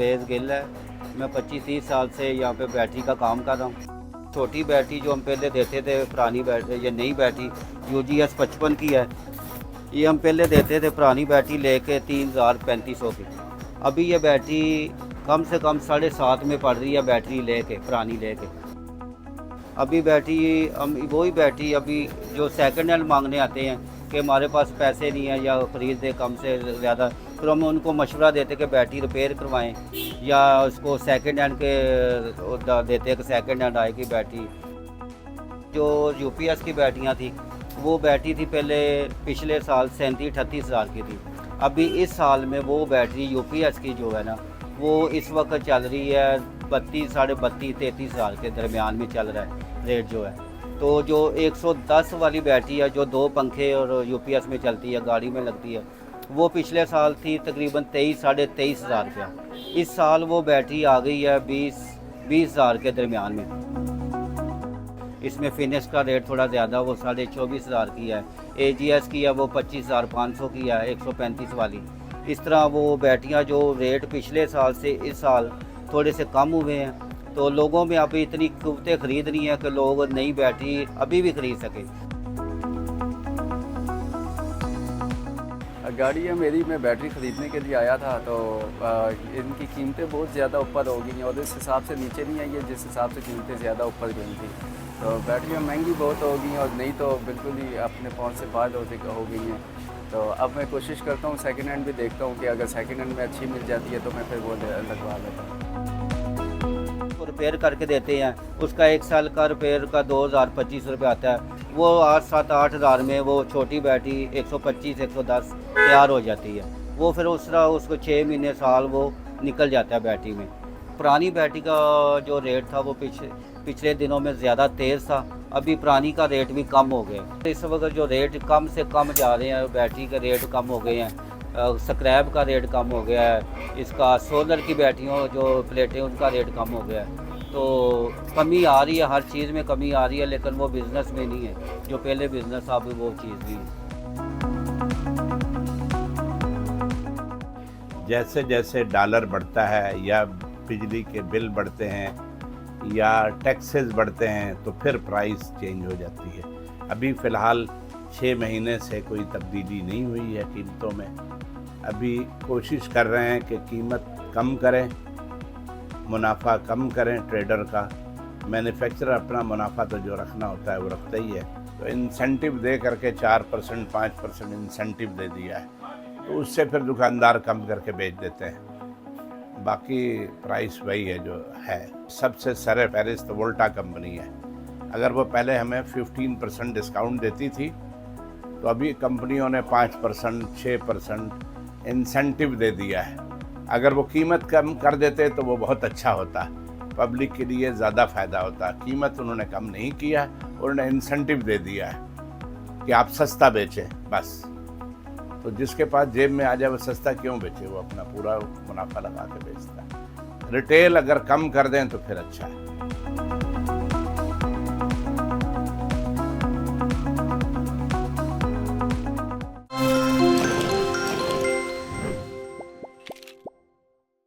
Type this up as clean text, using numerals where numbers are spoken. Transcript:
परवेज़ गिल है। मैं 25-30 साल से यहाँ पे बैटरी का काम कर रहा हूँ। छोटी बैटरी जो हम पहले देते थे, पुरानी बैटरी, ये नई बैटरी UGS 55 की है। ये हम पहले देते थे पुरानी बैटरी लेके 3000-3500 की। अभी ये बैटरी कम से कम 7.5 में पड़ रही है बैटरी लेके, पुरानी लेके। अभी बैटरी हम वही बैटरी अभी जो सेकंड हैंड मांगने आते हैं कि हमारे पास पैसे नहीं है या ख़रीद दे कम से ज़्यादा, फिर हम उनको मशवरा देते कि बैटरी रिपेयर करवाएं या उसको सेकंड हैंड के देते कि सेकंड हैंड आएगी बैटरी। जो UPS की बैटरियां थी वो बैटरी थी पहले पिछले साल 37-38 हज़ार की थी। अभी इस साल में वो बैटरी UPS की जो है ना वो इस वक्त चल रही है 32, 32.5, 33 हज़ार के दरमियान में चल रहा है रेट जो है। तो जो 110 वाली बैटरी है जो 2 पंखे और UPS में चलती है, गाड़ी में लगती है, वो पिछले साल थी तकरीबन 23-23.5 हज़ार रुपया। इस साल वो बैटरी आ गई है 20 हज़ार के दरमियान में। इसमें फिनिश का रेट थोड़ा ज़्यादा, वो 24.5 हज़ार की है। AGS की है वो 25,500 की है, 135 वाली। इस तरह वो बैटरियाँ जो रेट पिछले साल से इस साल थोड़े से कम हुए हैं, तो लोगों में अभी इतनी क़ीमतें ख़रीदनी है कि लोग नई बैटरी अभी भी ख़रीद सकें। गाड़ी है मेरी, मैं बैटरी ख़रीदने के लिए आया था तो इनकी कीमतें बहुत ज़्यादा ऊपर हो गई हैं और इस हिसाब से नीचे नहीं आई है जिस हिसाब से कीमतें ज़्यादा ऊपर गई थी। तो बैटरियाँ महंगी बहुत हो गई हैं और नहीं तो बिल्कुल ही अपने पहुँच से बाहर हो गई हैं। तो अब मैं कोशिश करता हूँ सेकंड हैंड भी देखता हूँ कि अगर सेकंड हैंड में अच्छी मिल जाती है तो मैं फिर वो लगवा लेता हूँ। रिपेयर करके देते हैं, उसका 1 साल का रिपेयर का 2025 रुपये आता है। वो 8-7-8 हज़ार में वो छोटी बैटरी 125-110 तैयार हो जाती है। वो फिर उसको 6 महीने साल वो निकल जाता है बैटरी में। पुरानी बैटरी का जो रेट था वो पिछले दिनों में ज़्यादा तेज़ था, अभी पुरानी का रेट भी कम हो गया। इस वक्त जो रेट कम से कम जा रहे हैं, बैटरी के रेट कम हो गए हैं, स्क्रैप का रेट कम हो गया है, इसका सोलर की बैटरियों जो प्लेटें उनका रेट कम हो गया है। तो कमी आ रही है, हर चीज़ में कमी आ रही है, लेकिन वो बिज़नेस में नहीं है जो पहले बिज़नेस था, अभी वो चीज़ नहीं है। जैसे जैसे डॉलर बढ़ता है या बिजली के बिल बढ़ते हैं या टैक्सेस बढ़ते हैं तो फिर प्राइस चेंज हो जाती है। अभी फ़िलहाल 6 महीने से कोई तब्दीली नहीं हुई है कीमतों में। अभी कोशिश कर रहे हैं कि कीमत कम करें, मुनाफा कम करें ट्रेडर का। मैन्युफैक्चरर अपना मुनाफा तो जो रखना होता है वो रखता ही है। तो इंसेंटिव दे करके 4%, 5% इंसेंटिव दे दिया है, तो उससे फिर दुकानदार कम करके बेच देते हैं। बाकी प्राइस वही है जो है। सबसे सर फहरिस्त तो वोल्टा कंपनी है। अगर वो पहले हमें 15% डिस्काउंट देती थी तो अभी कंपनियों ने 5%, 6% इंसेंटिव दे दिया है। अगर वो कीमत कम कर देते तो वो बहुत अच्छा होता, पब्लिक के लिए ज़्यादा फ़ायदा होता। कीमत उन्होंने कम नहीं किया, उन्होंने इंसेंटिव दे दिया है कि आप सस्ता बेचें बस। तो जिसके पास जेब में आ जाए वो सस्ता क्यों बेचे, वो अपना पूरा मुनाफा लगा के बेचता है। रिटेल अगर कम कर दें तो फिर अच्छा है।